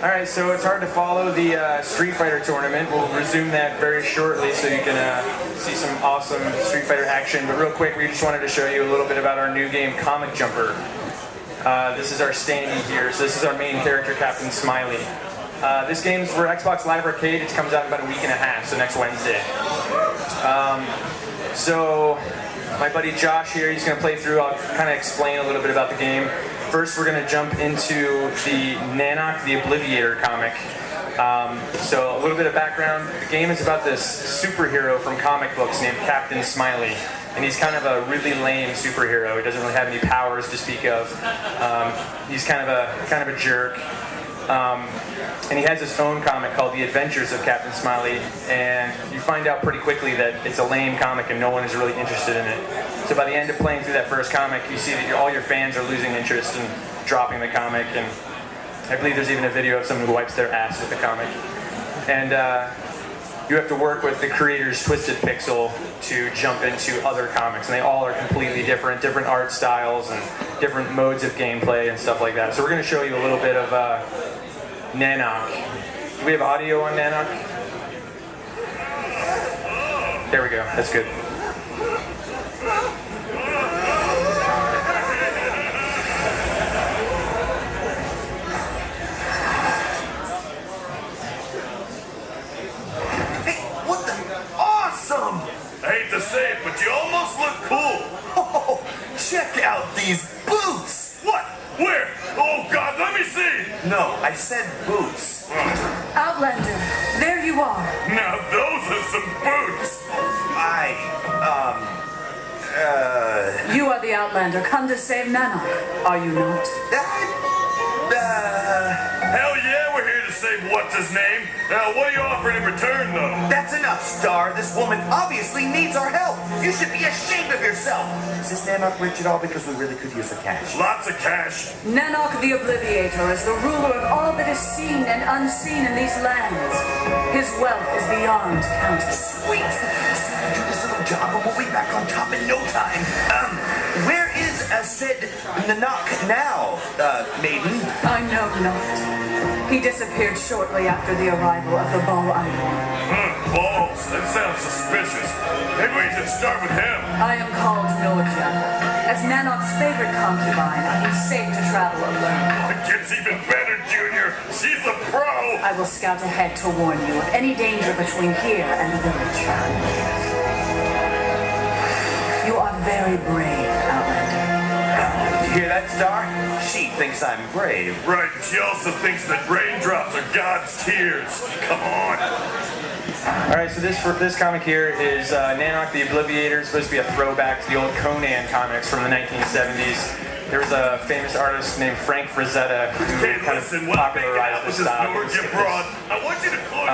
Alright, so it's hard to follow the Street Fighter tournament. We'll resume that very shortly so you can see some awesome Street Fighter action. But real quick, we just wanted to show you a little bit about our new game, Comic Jumper. This is our standee here. So this is our main character, Captain Smiley. This game's for Xbox Live Arcade. It comes out in about a week and a half, so next Wednesday. So my buddy Josh here, he's going to play through. I'll kind of explain a little bit about the game. First, we're going to jump into the Nanak the Obliviator comic. So a little bit of background. The game is about this superhero from comic books named Captain Smiley. And he's kind of a really lame superhero. He doesn't really have any powers to speak of. He's kind of a jerk. And he has his own comic called The Adventures of Captain Smiley, and you find out pretty quickly that it's a lame comic and no one is really interested in it. So by the end of playing through that first comic, you see that all your fans are losing interest and dropping the comic, and I believe there's even a video of someone who wipes their ass with the comic. And you have to work with the creator's Twisted Pixel to jump into other comics, and they all are completely different art styles and different modes of gameplay and stuff like that. So we're going to show you a little bit of Nanak. Do we have audio on Nanak? There we go, that's good. I hate to say it, but you almost look cool. Oh, check out these boots. What? Where? Oh, God, let me see. No, I said boots. Outlander, there you are. Now those are some boots. You are the Outlander, come to save Nanak, are you not? Hell yeah, we're here to save what's-his-name. Now, what are you offering in return, though? That's enough, Star. This woman obviously needs our help. You should be ashamed of yourself. Is this man not rich at all? Because we really could use the cash. Lots of cash. Nanak the Obliviator is the ruler of all that is seen and unseen in these lands. His wealth is beyond counting. Sweet! Just do this little job and we'll be back on top in no time. Where is said Nanak now, maiden? I know not. He disappeared shortly after the arrival of the ball idol. Balls? That sounds suspicious. Maybe we should start with him. I am called Nokia. As Nanak's favorite concubine, I am safe to travel alone. It gets even better, Junior. She's a pro. I will scout ahead to warn you of any danger between here and the village. You are very brave, Outlander. You hear that, Star? She thinks I'm brave. Right, she also thinks that raindrops are God's tears. Come on. Alright, so this comic here is Nanak the Obliviator. It's supposed to be a throwback to the old Conan comics from the 1970s. There was a famous artist named Frank Frazetta who kind of popularized the style. I want you to close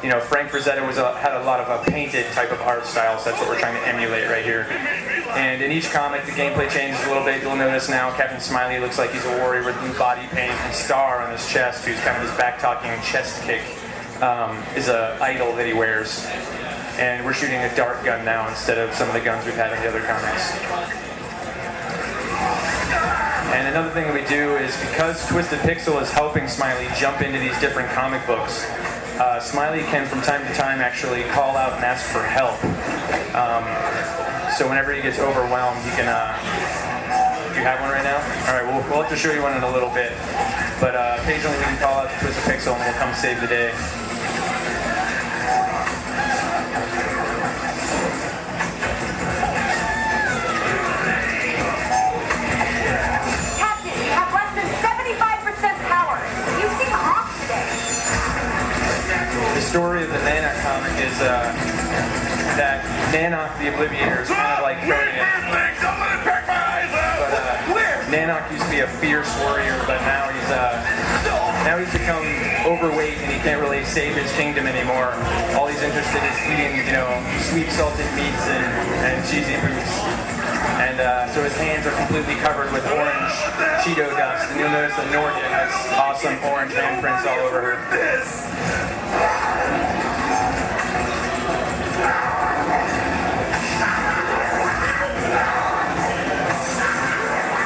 you know, Frank Frazetta had a lot of a painted type of art style, so that's what we're trying to emulate right here. And in each comic, the gameplay changes a little bit. You'll notice now Captain Smiley looks like he's a warrior with new body paint, and Star on his chest, who's kind of his back-talking chest kick, is an idol that he wears. And we're shooting a dart gun now instead of some of the guns we've had in the other comics. And another thing that we do is, because Twisted Pixel is helping Smiley jump into these different comic books, Smiley can from time to time actually call out and ask for help. So whenever he gets overwhelmed, he can... do you have one right now? Alright, we'll have to show you one in a little bit. But occasionally we can call out to Twisted Pixel and we'll come save the day. The story of the Nanak comic is that Nanak the Obliviator is kind of like Conan. But Nanak used to be a fierce warrior, but now he's become overweight and he can't really save his kingdom anymore. All he's interested is eating, you know, sweet salted meats and cheesy foods. And so his hands are completely covered with orange Cheeto dust, and you'll notice that Nordia has awesome orange handprints all over her.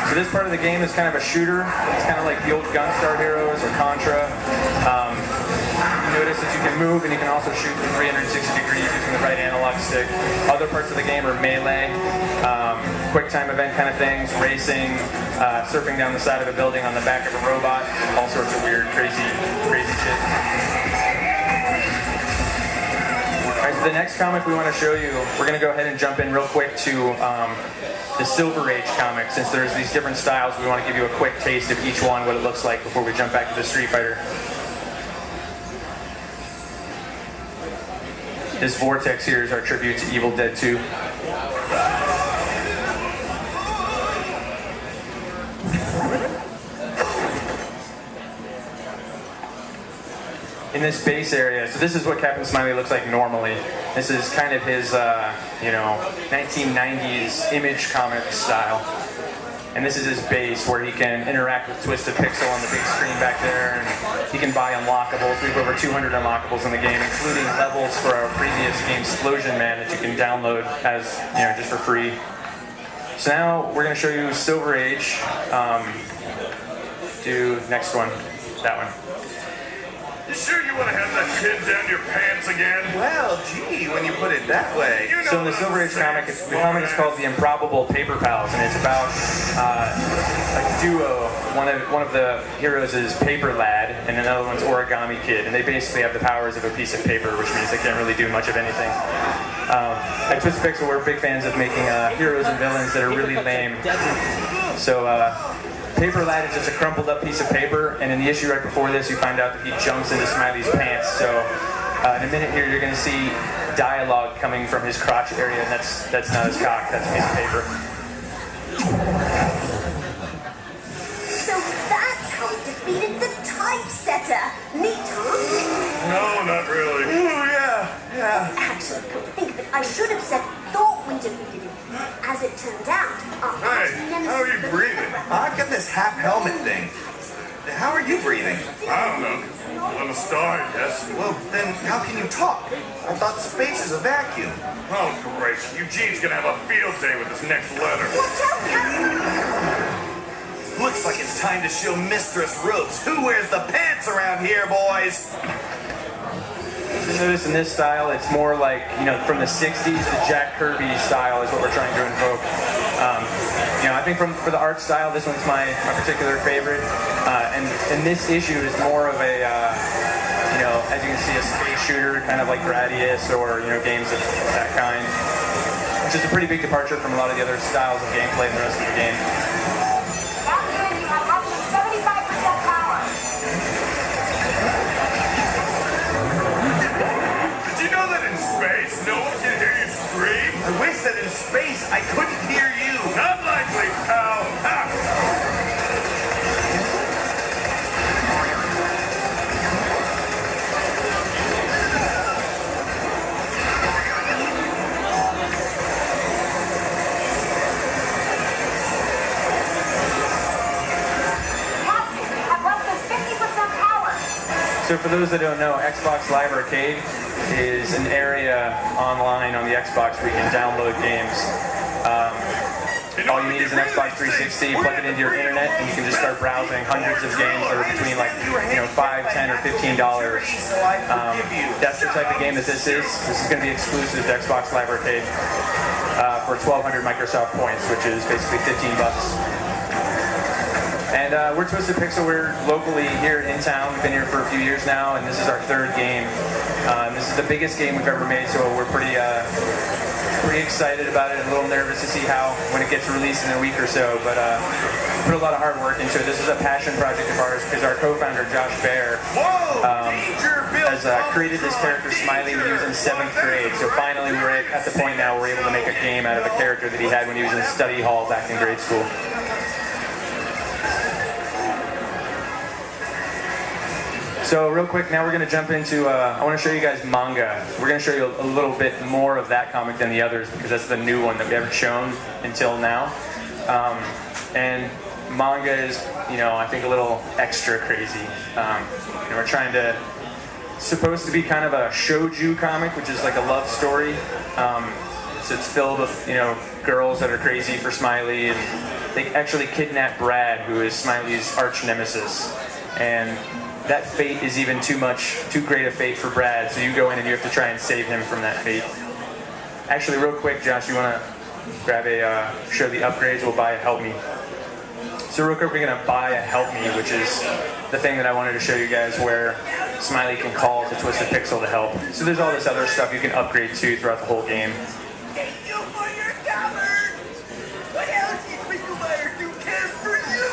So So this part of the game is kind of a shooter. It's kind of like the old Gunstar Heroes or Contra. You notice that you can move and you can also shoot from 360 degrees using the right analog stick. Other parts of the game are melee, quick time event kind of things, racing, surfing down the side of a building on the back of a robot, all sorts of weird, crazy shit. Alright, so the next comic we want to show you, we're going to go ahead and jump in real quick to the Silver Age comic. Since there's these different styles, we want to give you a quick taste of each one, what it looks like before we jump back to the Street Fighter. This vortex here is our tribute to Evil Dead 2. In this base area, so this is what Captain Smiley looks like normally. This is kind of his, 1990s image comic style. And this is his base where he can interact with Twisted Pixel on the big screen back there, and he can buy unlockables. We have over 200 unlockables in the game, including levels for our previous game, Splosion Man, that you can download as, just for free. So now we're going to show you Silver Age. Do next one, that one. You sure you want to have that kid down your pants again? Well, gee, when you put it that way. You know So in the Silver Age comic, the comic is called The Improbable Paper Pals, and it's about a duo. One of the heroes is Paper Lad, and another one's Origami Kid, and they basically have the powers of a piece of paper, which means they can't really do much of anything. At Twisted Pixel, we're big fans of making heroes and villains that are really lame. So Paper Lad is just a crumpled up piece of paper, and in the issue right before this, you find out that he jumps into Smiley's pants. So in a minute here, you're going to see dialogue coming from his crotch area, and that's not his cock, that's a piece of paper. So that's how he defeated the typesetter. Neat, huh? No, not really. Oh, yeah. Actually, come to think of it, I should have said thought we defeated him. As it turned out, our Hey, how are you breathing? I've got this half helmet thing. How are you breathing? I don't know. I'm a star, I guess. Well, then how can you talk? I thought space is a vacuum. Oh, great. Eugene's gonna have a field day with this next letter. watch out, Captain! Looks like it's time to show Mistress Ropes who wears the pants around here, boys. You notice in this style, it's more like, from the 60s, the Jack Kirby style is what we're trying to invoke. I think for the art style, this one's my particular favorite. And this issue is more of a, as you can see, a space shooter, kind of like Gradius or, games of that kind. Which is a pretty big departure from a lot of the other styles of gameplay in the rest of the game. Captain, you have up to 75% power. Did you know that in space, no one can hear you scream? I wish that in space I couldn't hear you. Not likely, pal. Ha! So for those that don't know, Xbox Live Arcade is an area online on the Xbox where you can download games. All you need is an Xbox 360, plug it into your internet, and you can just start browsing hundreds of games that are between $5, $10, or $15. That's the type of game that this is. This is going to be exclusive to Xbox Live Arcade for 1,200 Microsoft points, which is basically $15. And we're Twisted Pixel. We're locally here in town. We've been here for a few years now, and this is our third game. This is the biggest game we've ever made, so we're pretty excited about it. A little nervous to see when it gets released in a week or so. But we put a lot of hard work into it. This is a passion project of ours because our co-founder Josh Baer has created this character Smiley when he was in 7th grade. So finally, we're at the point now where we're able to make a game out of a character that he had when he was in study hall back in grade school. So real quick, now we're going to jump into, I want to show you guys manga. We're going to show you a little bit more of that comic than the others because that's the new one that we haven't shown until now. And manga is, I think a little extra crazy. We're trying to, supposed to be kind of a shoujo comic, which is like a love story. So it's filled with, girls that are crazy for Smiley and they actually kidnap Brad, who is Smiley's arch nemesis. And that fate is even too great a fate for Brad, so you go in and you have to try and save him from that fate. Actually, real quick, Josh, you want to grab show the upgrades? We'll buy a Help Me. So real quick, we're going to buy a Help Me, which is the thing that I wanted to show you guys where Smiley can call to Twisted Pixel to help. So there's all this other stuff you can upgrade to throughout the whole game. Thank you for your cover! What else is Mr. Wire do care for you?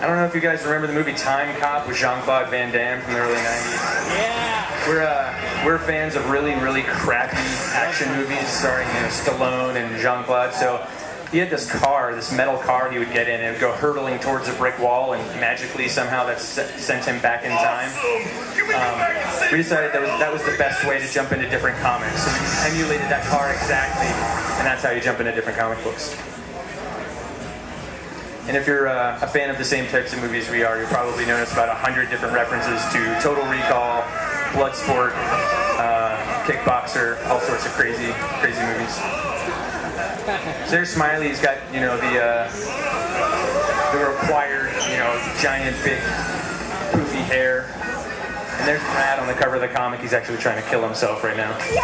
I don't know if you guys remember the movie Time Cop with Jean-Claude Van Damme from the early 90s. Yeah. We're fans of really, really crappy action movies starring Stallone and Jean-Claude. So he had this car, this metal car he would get in, and it would go hurtling towards a brick wall, and magically somehow that sent him back in time. We decided that was the best way to jump into different comics. So we emulated that car exactly, and that's how you jump into different comic books. And if you're a fan of the same types of movies we are, you'll probably notice about 100 different references to Total Recall, Bloodsport, Kickboxer, all sorts of crazy movies. So there's Smiley. He's got the required giant big poofy hair, and there's Brad on the cover of the comic. He's actually trying to kill himself right now. Yay!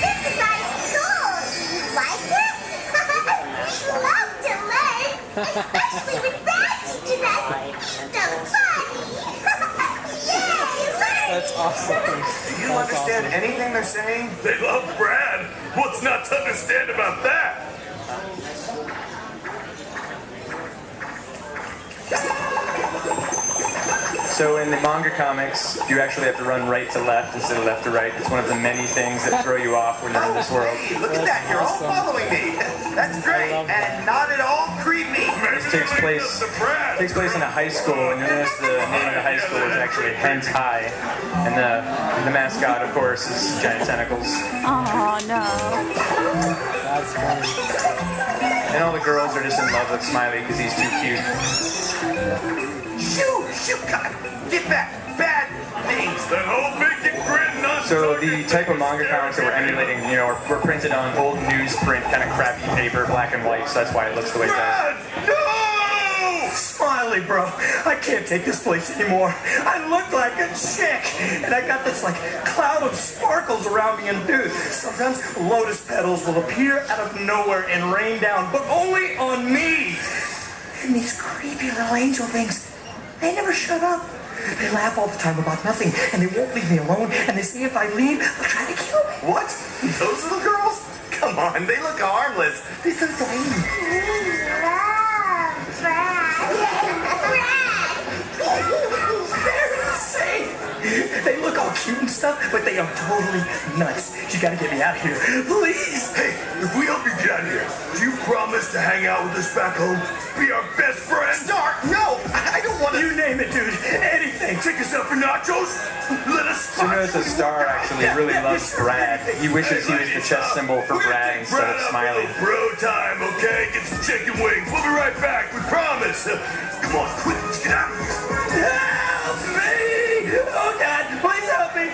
This is our school! You like it? We love to learn, especially with bad teachers. It's so funny! Yay! Learn! That's awesome. Do you understand anything they're saying? They love Brad. What's not to understand about that? So in the manga comics, you actually have to run right to left instead of left to right. It's one of the many things that throw you off when you're in this world. Hey, look at that! You're all following me. That's great, and not at all creepy. This takes place in a high school, and you notice the name of the high school is actually Hens High, and the mascot, of course, is giant tentacles. Oh no. That's funny. And all the girls are just in love with Smiley because he's too cute. Shoot! God, get back! Bad things. That whole big and grin nonsense. So the type of manga comics that we're emulating, were printed on old newsprint, kind of crappy paper, black and white, so that's why it looks the way it does. Brad, no! Smiley, bro, I can't take this place anymore. I look like a chick, and I got this cloud of sparkles around me, and dude, sometimes lotus petals will appear out of nowhere and rain down, but only on me. And these creepy little angel things, they never shut up. They laugh all the time about nothing, and they won't leave me alone, and they say if I leave, they'll try to kill me. What? Those little girls? Come on, they look harmless. They're so tiny. They're insane. They look all cute and stuff, but they are totally nuts. You gotta get me out of here, please. Hey, if we help you get out of here, do you promise to hang out with us back home? Be our best friend? Star, no, I don't want to. You name it, dude. Anything. Take us out for nachos? Let us. So notice the Star actually really loves Brad. He wishes he was the chess symbol for Brad instead of Smiley. Bro time, okay? Get some chicken wings. We'll be right back. We promise. Come on, quick, let's get out of here. Help me! Oh, God, please help me.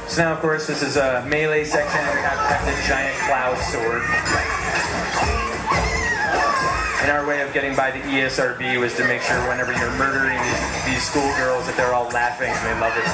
So now, of course, this is a melee section. We have this giant cloud sword. And our way of getting by the ESRB was to make sure whenever you're murdering these schoolgirls that they're all laughing and they love it.